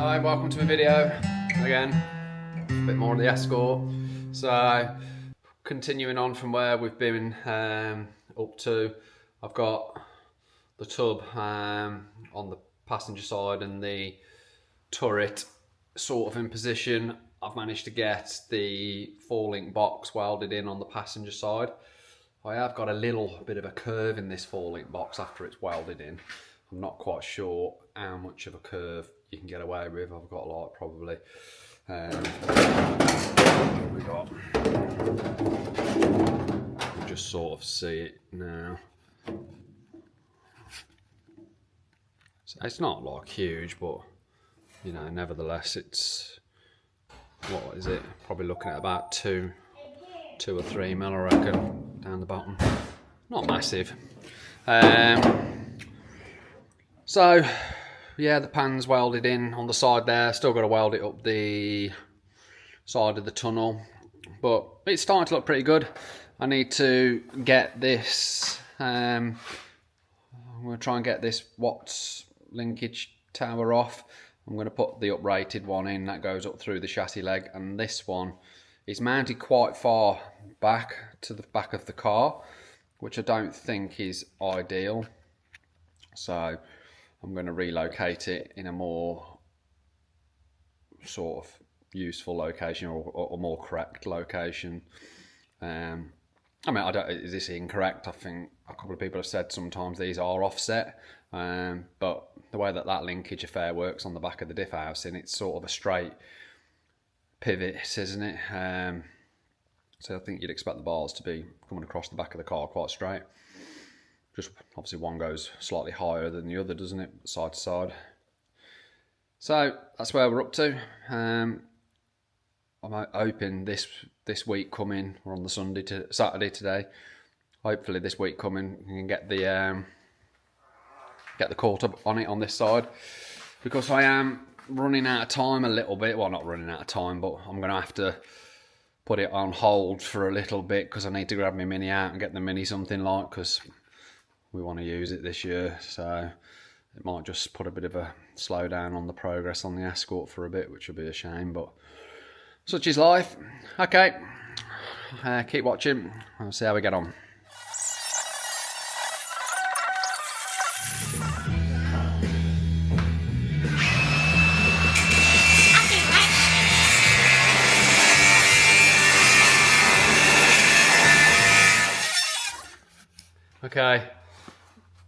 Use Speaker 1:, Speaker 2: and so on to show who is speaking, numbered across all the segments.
Speaker 1: Hi, welcome to my video again. A bit more of the Escort. So, continuing on from where we've been up to, I've got the tub on the passenger side and the turret sort of in position. I've managed to get the 4-link box welded in on the passenger side. I have got a little bit of a curve in this 4-link box after it's welded in. I'm not quite sure how much of a curve you can get away with. I've got like probably what we got. You just sort of see it now. So it's not like huge, but you know, nevertheless, it's, what is it? Probably looking at about 2 or 3 mil, I reckon, down the bottom. Not massive. So yeah, the pan's welded in on the side there. Still got to weld it up the side of the tunnel, but it's starting to look pretty good. I need to get this. I'm going to try and get this Watts linkage tower off. I'm going to put the uprated one in that goes up through the chassis leg, and this one is mounted quite far back to the back of the car, which I don't think is ideal. So I'm going to relocate it in a more sort of useful location, or more correct location. I mean, I don't, is this incorrect? I think a couple of people have said sometimes these are offset, but the way that linkage affair works on the back of the diff housing, it's sort of a straight pivot, isn't it? So I think you'd expect the bars to be coming across the back of the car quite straight. Just obviously one goes slightly higher than the other, doesn't it, side to side. So that's where we're up to. I'm hoping this week coming, we're on the Saturday today. Hopefully this week coming, we can get the caught up on it on this side, because I am running out of time a little bit. Well, not running out of time, but I'm going to have to put it on hold for a little bit because I need to grab my Mini out and get the Mini something like, because we want to use it this year. So it might just put a bit of a slowdown on the progress on the Escort for a bit, which will be a shame, but such is life. Okay, keep watching. I'll see how we get on. Okay,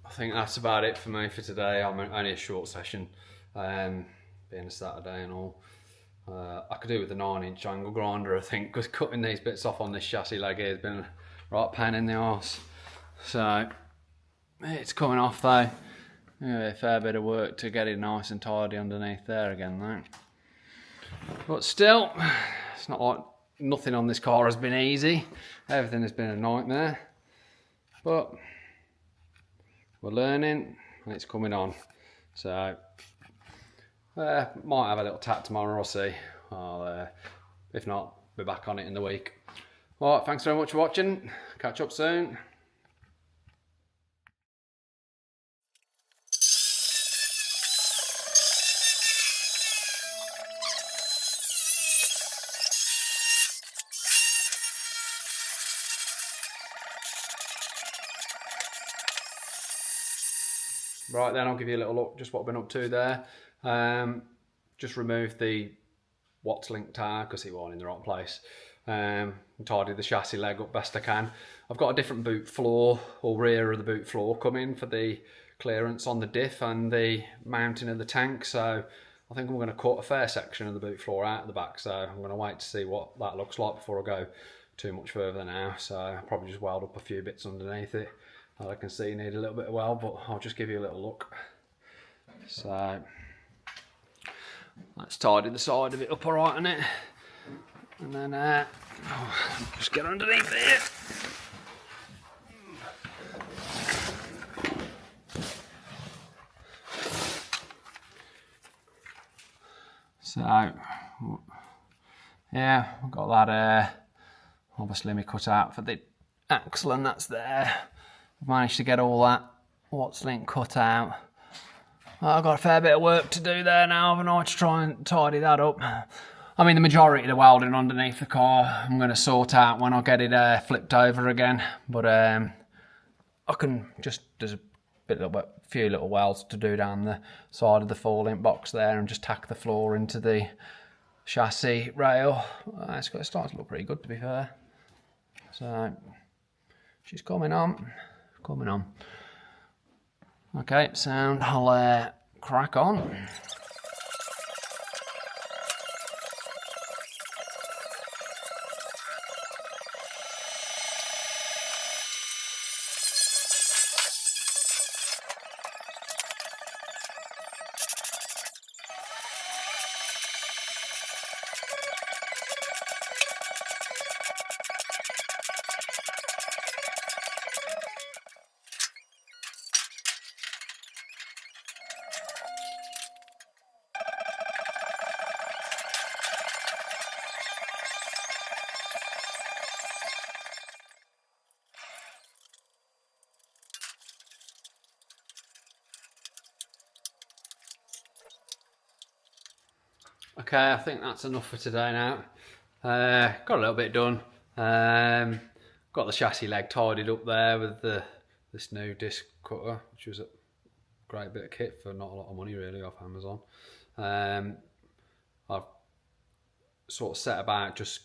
Speaker 1: I think that's about it for me for today. I'm only a short session, being a Saturday and all. I could do with the 9-inch angle grinder, I think, because cutting these bits off on this chassis leg here has been a right pain in the arse. So it's coming off though. Yeah, a fair bit of work to get it nice and tidy underneath there again though. But still, it's not like nothing on this car has been easy. Everything has been a nightmare. But we're learning and it's coming on. So might have a little tap tomorrow, I'll see. If not, be back on it in the week. Alright, thanks very much for watching. Catch up soon. Right then, I'll give you a little look just what I've been up to there. Just removed the Watts link tower because it wasn't in the right place. Tidied the chassis leg up best I can. I've got a different boot floor, or rear of the boot floor, coming for the clearance on the diff and the mounting of the tank. So I think I'm going to cut a fair section of the boot floor out of the back. So I'm going to wait to see what that looks like before I go too much further now. So I'll probably just weld up a few bits underneath it. I can see you need a little bit of weld, but I'll just give you a little look. So let's tidy the side of it up alright on it, and then just get underneath it. So yeah, I've got that obviously me cut out for the axle, and that's there. I've managed to get all that Watts link cut out.
Speaker 2: I've got a fair bit of work to do there now, haven't I, to try and tidy that up. I mean, the majority of the welding underneath the car I'm going to sort out when I get it flipped over again. But I can just, there's a few little welds to do down the side of the fall-in box there and just tack the floor into the chassis rail. It's starting to look pretty good, to be fair. So, she's coming on. Okay, sound, I'll crack on. Okay, I think that's enough for today now. Got a little bit done. Got the chassis leg tidied up there with this new disc cutter, which was a great bit of kit for not a lot of money really off Amazon. I've sort of set about just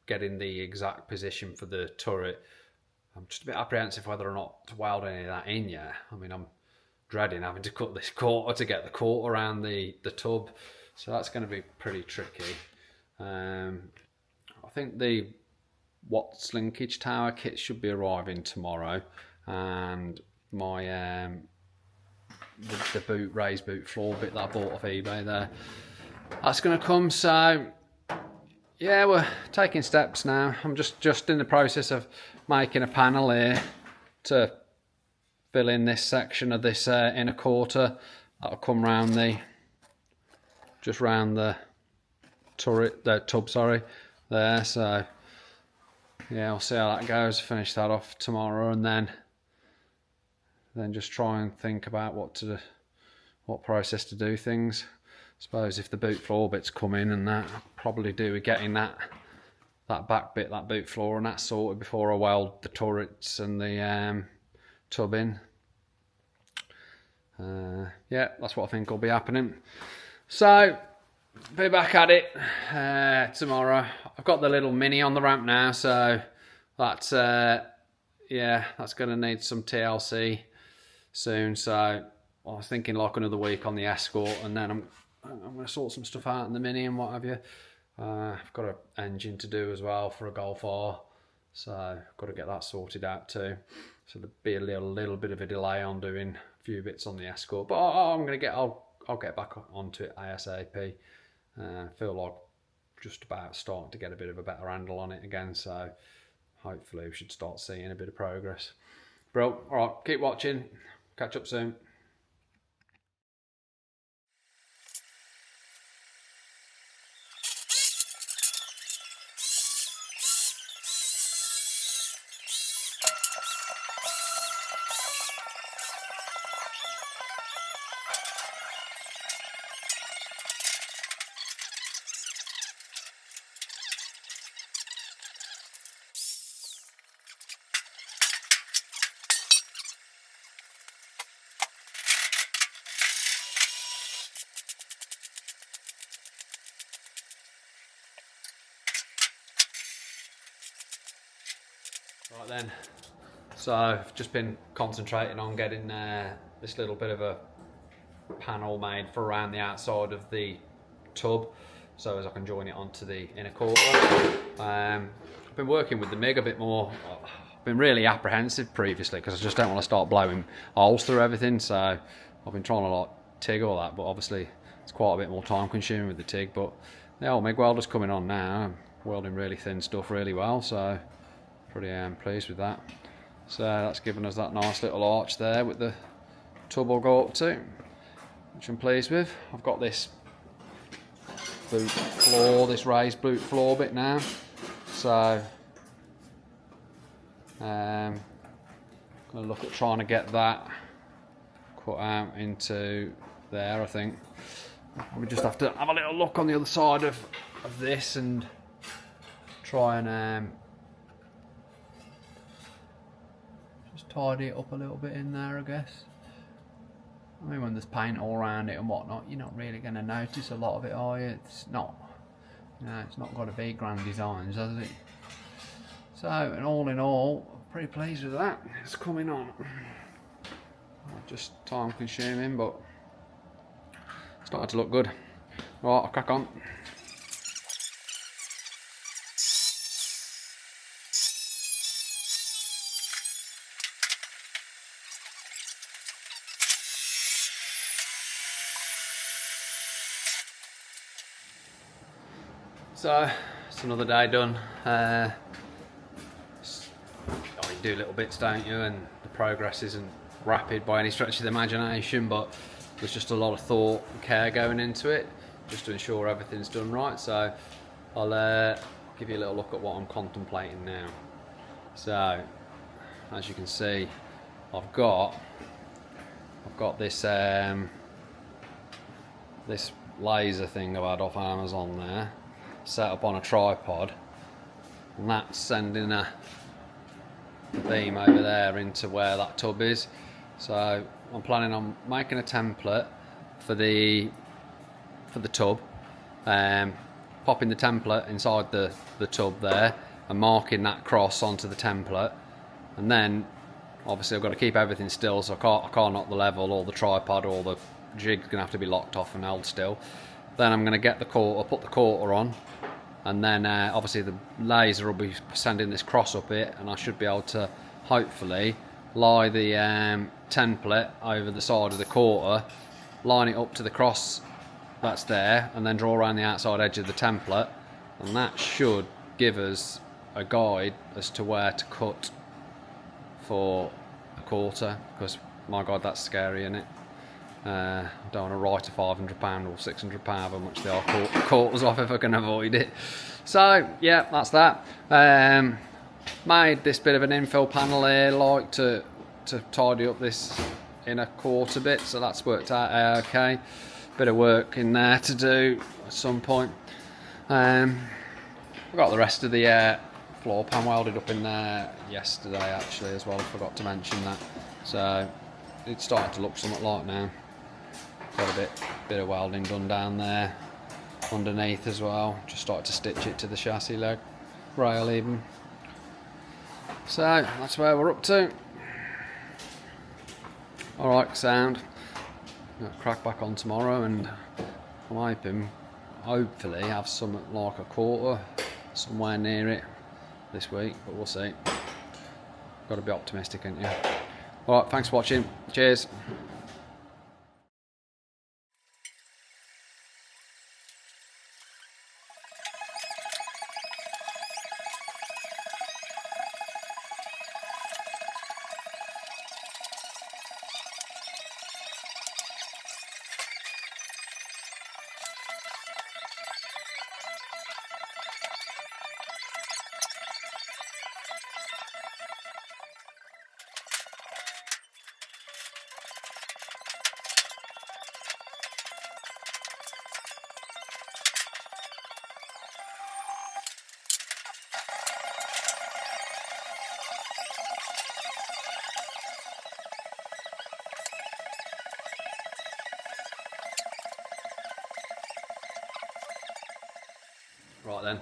Speaker 2: getting the exact position for the turret. I'm just a bit apprehensive whether or not to weld any of that in yet. I mean, I'm dreading having to cut this quarter to get the quarter around the tub. So that's going to be pretty tricky. I think the Watts linkage tower kit should be arriving tomorrow, and my the raised boot floor bit that I bought off eBay there, that's going to come. So yeah, we're taking steps now. I'm just in the process of making a panel here to fill in this section of this inner quarter. That'll come round just round the tub, sorry, there. So yeah, I'll see how that goes. Finish that off tomorrow, and then just try and think about what process to do things. I suppose if the boot floor bits come in and that, I'll probably do with getting that back bit, that boot floor and that sorted before I weld the turrets and the tub in. Yeah, that's what I think will be happening. So, be back at it tomorrow. I've got the little Mini on the ramp now, so that's yeah, that's going to need some TLC soon. So I was thinking like another week on the Escort, and then I'm going to sort some stuff out in the Mini and what have you. I've got an engine to do as well for a Golf R, so I've got to get that sorted out too. So there'll be a little bit of a delay on doing a few bits on the Escort, but I'll get back onto it ASAP. I feel like just about starting to get a bit of a better handle on it again, so hopefully we should start seeing a bit of progress. Bro, alright, keep watching. Catch up soon. Right then, so I've just been concentrating on getting this little bit of a panel made for around the outside of the tub, so as I can join it onto the inner quarter. I've been working with the MIG a bit more. I've been really apprehensive previously because I just don't want to start blowing holes through everything, so I've been trying to like TIG all that, but obviously it's quite a bit more time consuming with the TIG. But the old MIG welder's coming on now. I'm welding really thin stuff really well, so pretty pleased with that. So that's given us that nice little arch there with the tub will go up to, which I'm pleased with. I've got this boot floor, this raised boot floor bit now, so I'm going to look at trying to get that cut out into there, I think. We just have to have a little look on the other side of this and try and just tidy it up a little bit in there, I guess. I mean, when there's paint all around it and whatnot, you're not really going to notice a lot of it, are you? It's not, it's not got to be grand designs, has it? So, and all in all, I'm pretty pleased with that. It's coming on. Just time consuming, but it's starting to look good. Right, I'll crack on. So, it's another day done. You do little bits, don't you? And the progress isn't rapid by any stretch of the imagination, but there's just a lot of thought and care going into it, just to ensure everything's done right. So, I'll give you a little look at what I'm contemplating now. So, as you can see, I've got this this laser thing I've had off Amazon there, set up on a tripod, and that's sending a beam over there into where that tub is. So I'm planning on making a template for the tub, popping the template inside the tub there and marking that cross onto the template, and then obviously I've got to keep everything still, so I can't knock the level or the tripod, or the jig's gonna have to be locked off and held still. Then I'm going to get the quarter, put the quarter on, and then obviously the laser will be sending this cross up it, and I should be able to hopefully lie the template over the side of the quarter, line it up to the cross that's there, and then draw around the outside edge of the template, and that should give us a guide as to where to cut for a quarter, because my god, that's scary, isn't it? I don't want to write a £500 or £600 how much they are quarters off if I can avoid it. So yeah, that's that. Made this bit of an infill panel here, like to tidy up this inner quarter bit, so that's worked out okay. Bit of work in there to do at some point. I've got the rest of the floor pan welded up in there yesterday actually as well, I forgot to mention that. So it's starting to look somewhat like now. Got a bit of welding done down there underneath as well. Just started to stitch it to the chassis leg rail even. So that's where we're up to. Alright, sound. I'll crack back on tomorrow, and I'm hopefully have something like a quarter somewhere near it this week, but we'll see. Got to be optimistic, ain't you? Alright, thanks for watching. Cheers. Right then,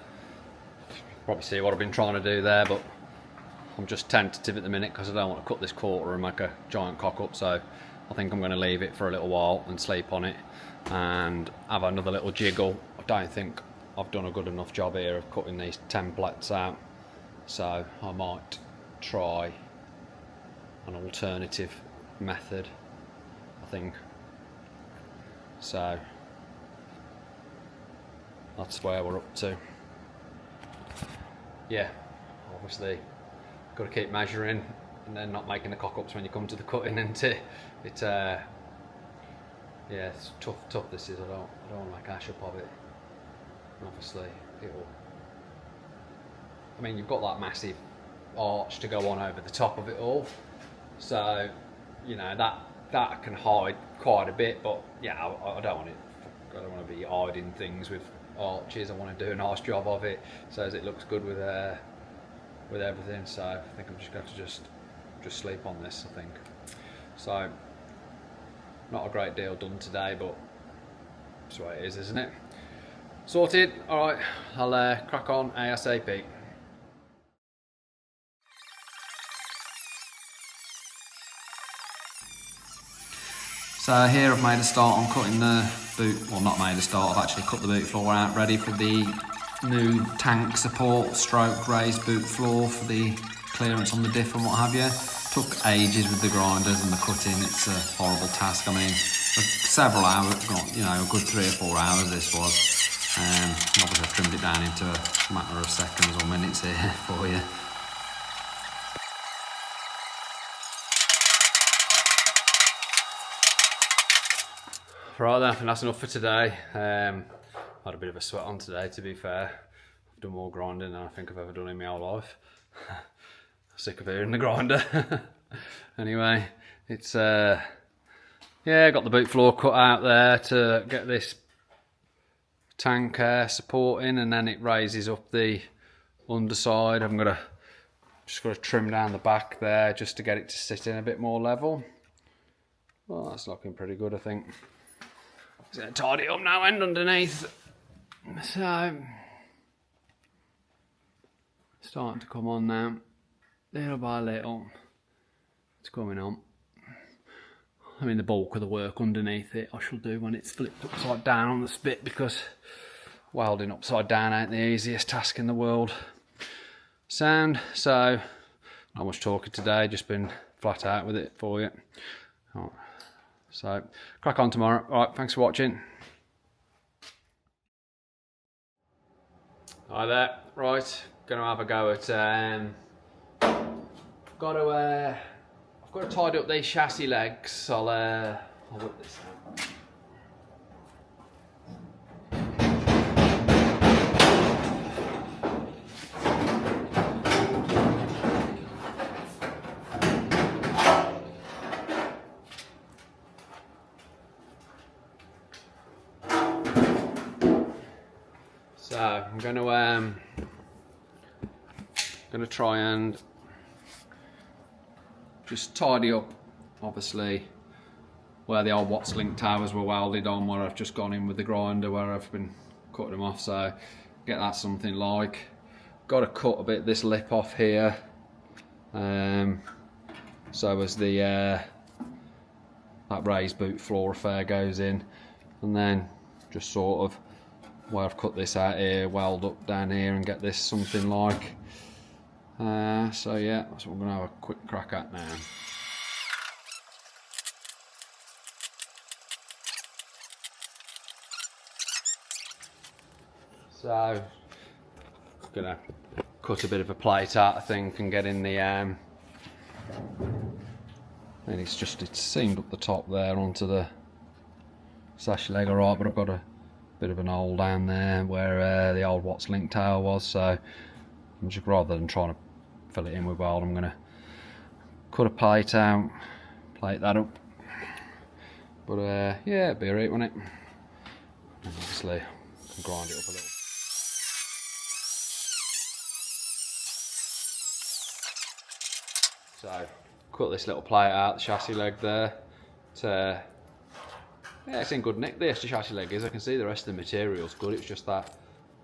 Speaker 2: probably see what I've been trying to do there, but I'm just tentative at the minute because I don't want to cut this quarter and make a giant cock up, so I think I'm going to leave it for a little while and sleep on it and have another little jiggle. I don't think I've done a good enough job here of cutting these templates out, so I might try an alternative method, I think. So that's where we're up to. Yeah, obviously got to keep measuring and then not making the cock-ups when you come to the cutting, and yeah, it's tough this is. I don't want to make ash up of it. And obviously I mean, you've got that massive arch to go on over the top of it all, so you know that that can hide quite a bit, but yeah, I don't want it. I don't want to be hiding things with arches. I want to do a nice job of it so as it looks good with everything. So I think I'm just going to just sleep on this, I think. So not a great deal done today, but that's the way it is, isn't it? Sorted. All right, I'll crack on ASAP. So here I've made a start on cutting the boot, well not made a start, I've actually cut the boot floor out ready for the new tank support stroke raised boot floor for the clearance on the diff and what have you. Took ages with the grinders and the cutting, it's a horrible task. I mean, several hours, you know, a good 3 or 4 hours this was. Obviously I've trimmed it down into a matter of seconds or minutes here for you. Right then, I think that's enough for today. Had a bit of a sweat on today, to be fair. I've done more grinding than I think I've ever done in my whole life. Sick of hearing the grinder. Anyway, it's yeah, got the boot floor cut out there to get this tank support in, and then it raises up the underside. I'm just gonna trim down the back there just to get it to sit in a bit more level. Well, that's looking pretty good, I think. Just gonna tidy it up now and underneath. So starting to come on now, little by little. It's coming on. I mean, the bulk of the work underneath it I shall do when it's flipped upside down on the spit, because welding upside down ain't the easiest task in the world. Sound. So not much talking today, just been flat out with it for you. Right. So crack on tomorrow. Alright, thanks for watching. Hi there. Right, gonna have a go at I've got to tidy up these chassis legs. I'll whip this out. So I'm gonna try and just tidy up, obviously, where the old Watts link towers were welded on, where I've just gone in with the grinder, where I've been cutting them off. So get that something like. Got to cut a bit this lip off here, so as the that raised boot floor affair goes in, and then just sort of where I've cut this out here, weld up down here and get this something like. So yeah, that's what we're going to have a quick crack at now. So I'm going to cut a bit of a plate out, I think, and get in the and it's seamed up the top there onto the sash leg, alright, but I've got a bit of an hole down there where the old Watts link tower was, so I'm just, rather than trying to fill it in with weld, I'm going to cut a plate out, plate that up. But yeah, it'll be alright, won't it? And obviously I can grind it up a little. So cut this little plate out, the chassis leg there. Yeah, it's in good nick, the chassis leg is. I can see the rest of the material's good. It's just that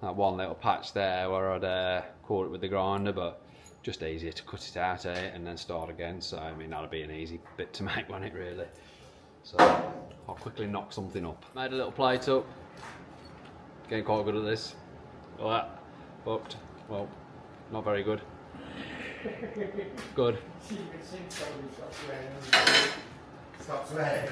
Speaker 2: one little patch there where I'd caught it with the grinder, but just easier to cut it out and then start again. So I mean, that'll be an easy bit to make, won't it, really? So I'll quickly knock something up. Made a little plate up. Getting quite good at this. All that booked. Well, not very good. Good.
Speaker 3: Stop swearing.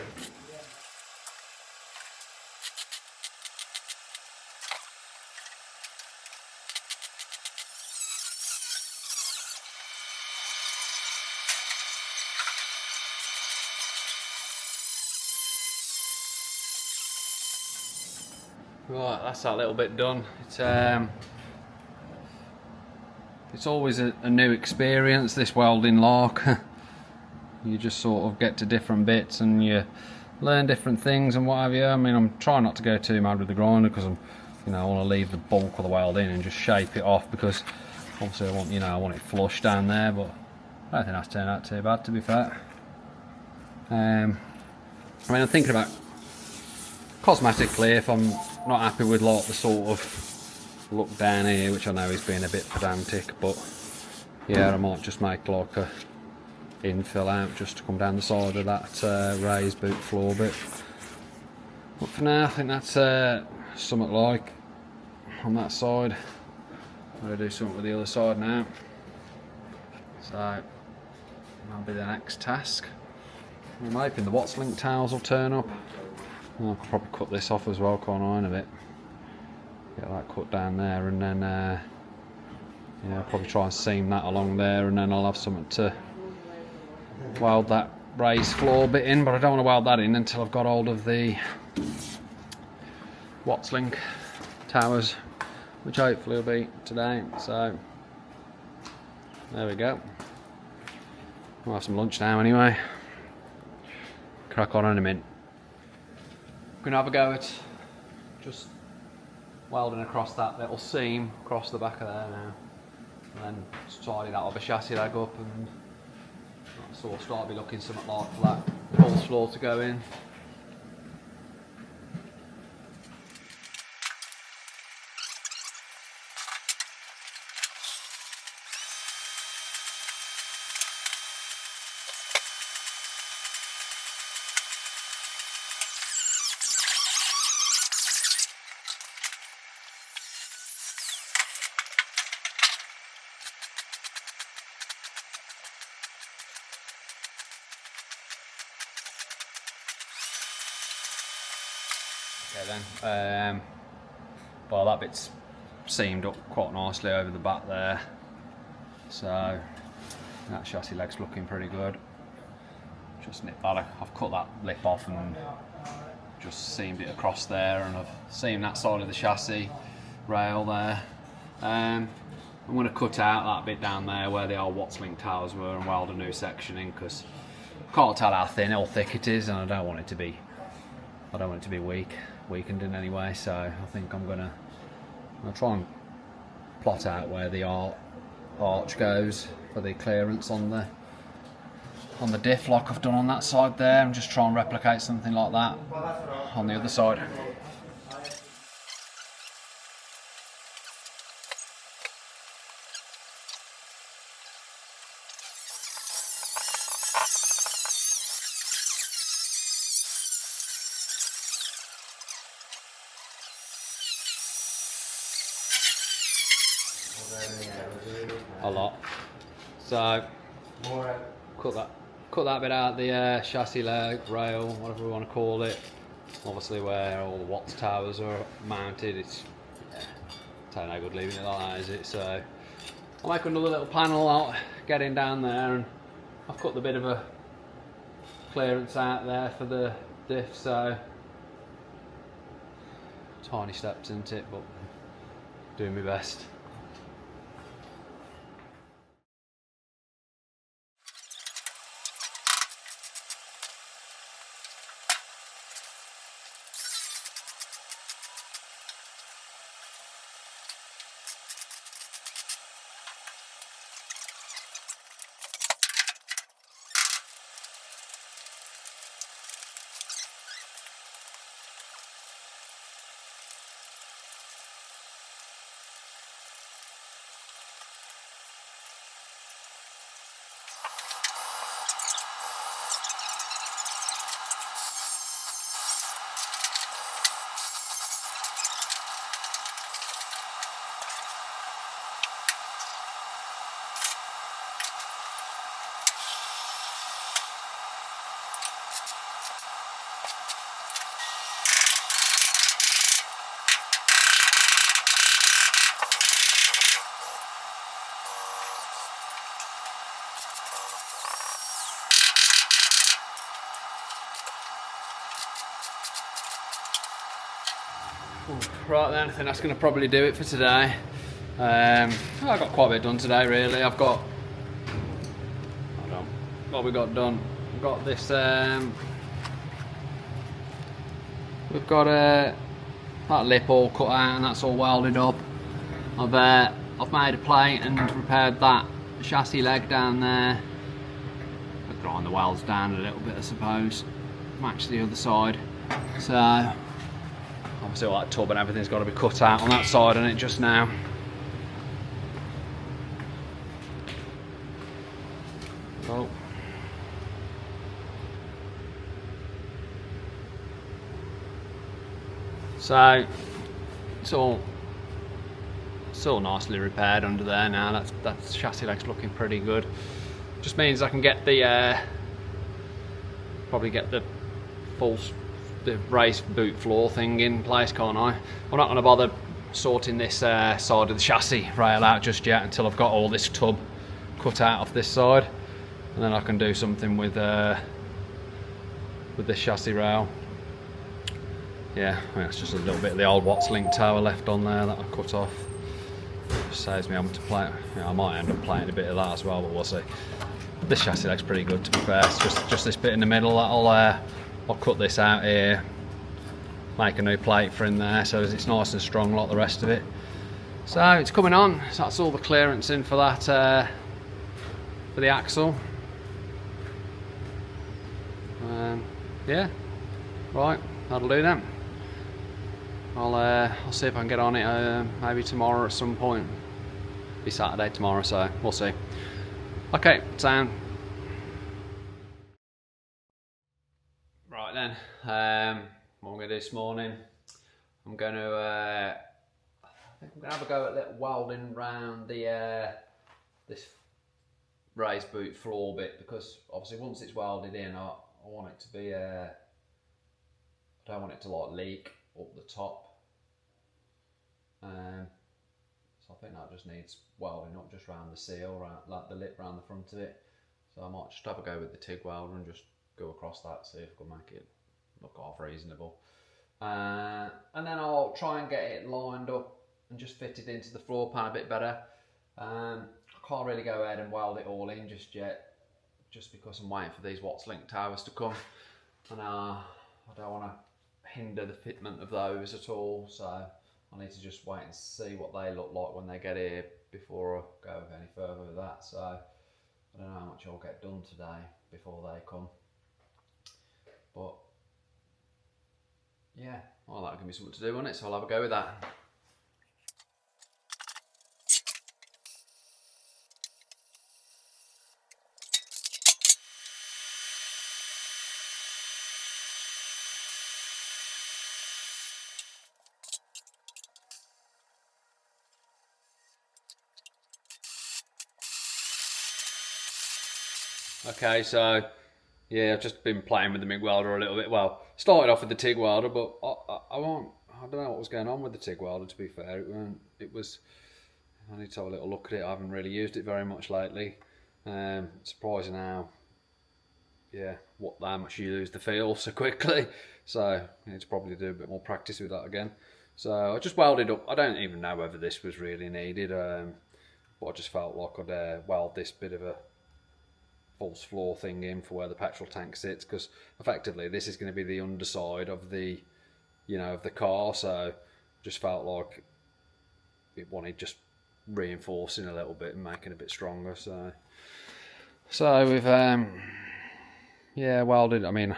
Speaker 2: Right, that's that little bit done. It's always a new experience, this welding lark. you just sort of get to different bits and you learn different things and what have you. I mean, I'm trying not to go too mad with the grinder because I'm, you know, I want to leave the bulk of the weld in and just shape it off, because obviously I want, you know, I want it flush down there, but I don't think that's turned out too bad, to be fair. I mean, I'm thinking about cosmetically, if I'm not happy with like the sort of look down here, which I know is being a bit pedantic, but yeah, I might just make like a infill out just to come down the side of that raised boot floor bit. But for now, I think that's something like on that side. I'm going to do something with the other side now, so that'll be the next task. I'm hoping the Watts link towels will turn up. I could probably cut this off as well, can't I, in a bit. Get that cut down there, and then yeah, I'll probably try and seam that along there, and then I'll have something to weld that raised floor bit in, but I don't want to weld that in until I've got hold of the Watts link towers, which hopefully will be today. So there we go. We'll have some lunch now anyway. Crack on in a minute. I'm gonna have a go at just welding across that little seam across the back of there now, and then tidy that other chassis leg up, and sort of start be looking something like for that false floor to go in. Okay then, well, that bit's seamed up quite nicely over the back there, so that chassis leg's looking pretty good. Just nip that, I've cut that lip off and just seamed it across there, and I've seamed that side of the chassis rail there. I'm going to cut out that bit down there where the old Watts link towers were and weld a new section in, because I can't tell how thin or thick it is, and I don't want it to be weakened in any way. So I think I'm gonna try and plot out where the arch goes for the clearance on the diff, like I've done on that side there, and just try and replicate something like that on the other side. A lot. So cut that bit out, the chassis leg, rail, whatever we want to call it. Obviously where all the Watts towers are mounted, it's no good leaving it like that, is it? So I'll make another little panel out getting down there, and I've cut the bit of a clearance out there for the diff, so tiny steps into it, but doing my best. Right then, I think that's going to probably do it for today. I got quite a bit done today, really. I've got, hold on, what we got done. We've got this. We've got that lip all cut out, and that's all welded up. I've made a plate and repaired that chassis leg down there. I've grind the welds down a little bit, I suppose. Match the other side. So obviously all that tub and everything's got to be cut out on that side on it just now. Oh. So it's all nicely repaired under there now. That chassis leg's looking pretty good. Just means I can get the probably get the race boot floor thing in place, can't I? I'm not going to bother sorting this side of the chassis rail out just yet until I've got all this tub cut out off this side, and then I can do something with this chassis rail. Yeah, I mean, it's just a little bit of the old Watts link tower left on there that I cut off. Just saves me having to play. You know, I might end up playing a bit of that as well, but we'll see. This chassis leg's pretty good, to be fair. It's just this bit in the middle that I'll cut this out here, make a new plate for in there so it's nice and strong like the rest of it. So it's coming on. So that's all the clearance in for that for the axle. Yeah, right, that'll do then. I'll see if I can get on it maybe tomorrow at some point. It'll be Saturday tomorrow, so we'll see. Okay, sound. Right then, what I'm going to do this morning, I'm going to have a go at little welding around the this raised boot floor bit, because obviously once it's welded in, I want it to be I don't want it to like leak up the top. So I think that just needs welding up just around the seal, like the lip around the front of it. So I might just have a go with the TIG welder and just go across that, see if I can make it look half reasonable. And then I'll try and get it lined up and just fit it into the floor pan a bit better. I can't really go ahead and weld it all in just yet, just because I'm waiting for these Watts link towers to come, and I don't want to hinder the fitment of those at all, so I need to just wait and see what they look like when they get here before I go any further with that. So I don't know how much I'll get done today before they come, but yeah, well, that'll give me something to do on it, so I'll have a go with that. Okay, so yeah, I've just been playing with the MIG welder a little bit. Well, started off with the TIG welder, but I don't know what was going on with the TIG welder, to be fair. I need to have a little look at it. I haven't really used it very much lately. Surprising how much you lose the feel so quickly. So I need to probably do a bit more practice with that again. So I just welded up. I don't even know whether this was really needed, but I just felt like I'd weld this bit of a false floor thing in for where the petrol tank sits, because effectively this is going to be the underside of the of the car, so just felt like it wanted just reinforcing a little bit and making it a bit stronger. So we've welded. I mean,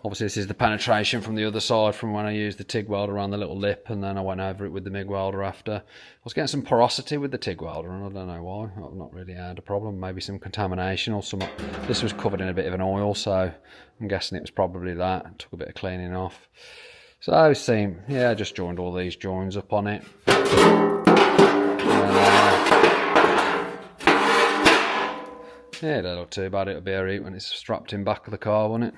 Speaker 2: obviously this is the penetration from the other side from when I used the TIG welder around the little lip, and then I went over it with the MIG welder after. I was getting some porosity with the TIG welder, and I don't know why. I've not really had a problem. Maybe some contamination or some. This was covered in a bit of an oil, so I'm guessing it was probably that. It took a bit of cleaning off. So I just joined all these joins up on it. Yeah, don't look too bad. It'll be alright when it's strapped in back of the car, won't it?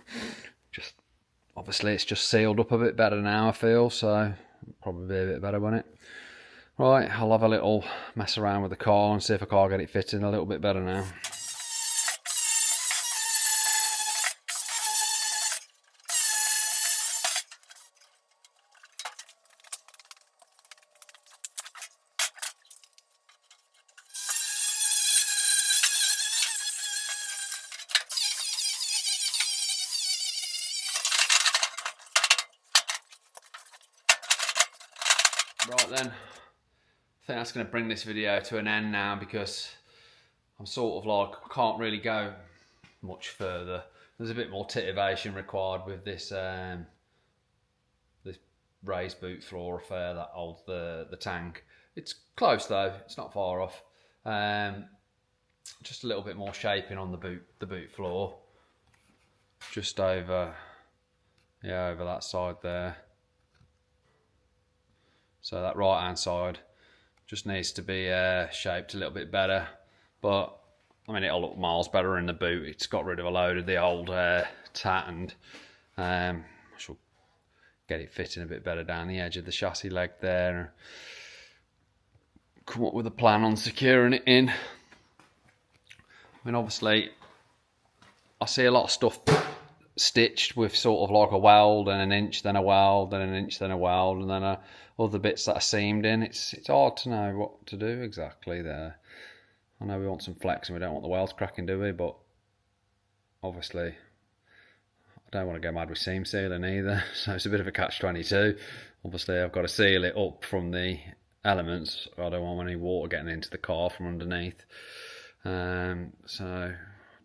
Speaker 2: Obviously it's just sealed up a bit better now, I feel, so probably be a bit better, won't it? Right, I'll have a little mess around with the car and see if I can't get it fitting a little bit better now. Right then, I think that's going to bring this video to an end now, because I'm sort of like, I can't really go much further. There's a bit more titivation required with this this raised boot floor affair that holds the tank. It's close though, it's not far off. Just a little bit more shaping on the boot floor, just over, yeah, over that side there. So that right hand side just needs to be shaped a little bit better, but I mean, it'll look miles better in the boot. It's got rid of a load of the old tat, and I shall get it fitting a bit better down the edge of the chassis leg there. Come up with a plan on securing it in. I mean, obviously, I see a lot of stuff stitched with sort of like a weld and an inch, then a weld, then an inch, then a weld, and then other bits that are seamed in. It's hard to know what to do exactly there. I know we want some flex and we don't want the welds cracking, do we? But obviously, I don't want to go mad with seam sealing either. So it's a bit of a catch-22. Obviously, I've got to seal it up from the elements. I don't want any water getting into the car from underneath. So I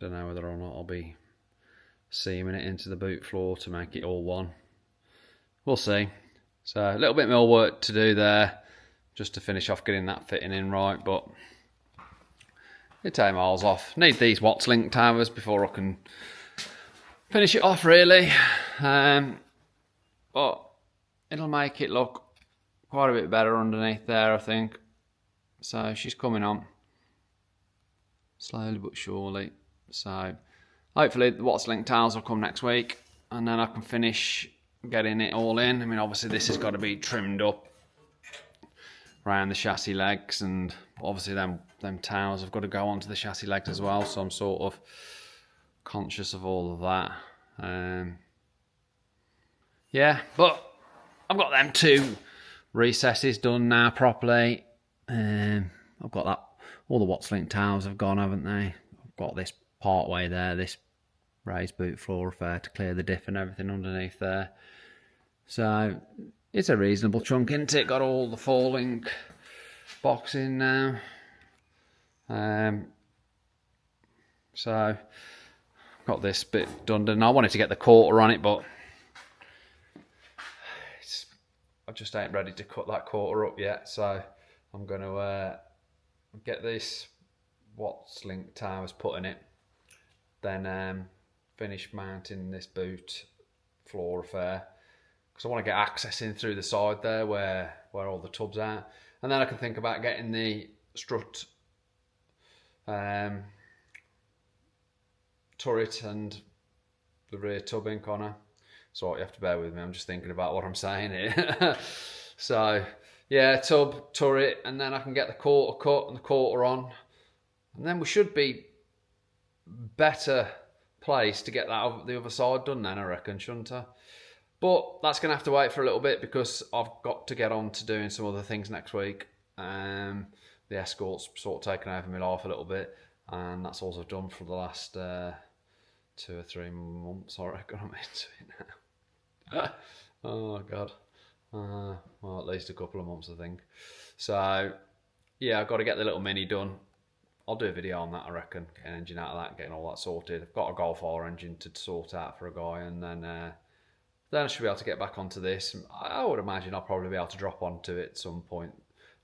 Speaker 2: don't know whether or not I'll be seaming it into the boot floor to make it all one. We'll see. So a little bit more work to do there, just to finish off getting that fitting in right, but it take miles off. Need these Watts link towers before I can finish it off really. But it'll make it look quite a bit better underneath there, I think. So she's coming on slowly but surely. So hopefully the Watts link towers will come next week, and then I can finish getting it all in. I mean, obviously this has got to be trimmed up around the chassis legs, and obviously them towers have got to go onto the chassis legs as well, so I'm sort of conscious of all of that. Yeah, but I've got them 2 recesses done now properly. I've got that, all the Watts link towers have gone, haven't they? I've got this part way there, this raised boot floor affair to clear the diff and everything underneath there. So it's a reasonable chunk, isn't it? Got all the falling box in now. So got this bit done, and I wanted to get the quarter on it, but I just ain't ready to cut that quarter up yet. So I'm going to get this Watts link towers put in it, then finish mounting this boot floor affair, because I want to get access in through the side there where all the tubs are, and then I can think about getting the strut turret and the rear tub in, Connor. So you have to bear with me, I'm just thinking about what I'm saying here. So yeah, tub, turret, and then I can get the quarter cut and the quarter on, and then we should be better placed to get that the other side done then, I reckon, shouldn't I? But that's going to have to wait for a little bit, because I've got to get on to doing some other things next week. The Escort's sort of taken over my life a little bit, and that's all I've done for the last 2 or 3 months, I reckon I'm into it now. Oh God. Well, at least a couple of months, I think. So yeah, I've got to get the little Mini done. I'll do a video on that, I reckon, getting an engine out of that, getting all that sorted. I've got a Golf R engine to sort out for a guy, and then I should be able to get back onto this. I would imagine I'll probably be able to drop onto it at some point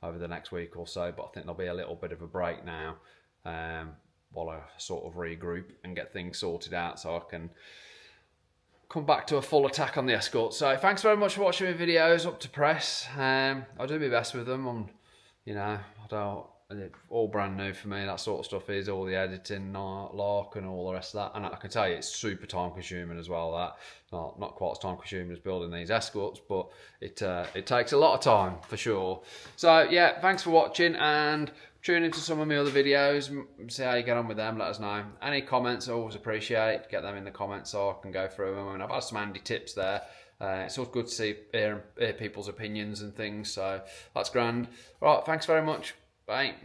Speaker 2: over the next week or so, but I think there'll be a little bit of a break now while I sort of regroup and get things sorted out, so I can come back to a full attack on the Escort. So thanks very much for watching my videos up to press. I'll do my best with them. It's all brand new for me, that sort of stuff is, all the editing, lark and all the rest of that. And I can tell you it's super time consuming as well, that. Not quite as time consuming as building these Escorts, but it takes a lot of time for sure. So yeah, thanks for watching, and tune into some of my other videos, see how you get on with them, let us know. Any comments I always appreciate, get them in the comments so I can go through them. I mean, I've had some handy tips there. It's always good to hear people's opinions and things, so that's grand. All right, thanks very much. Bye.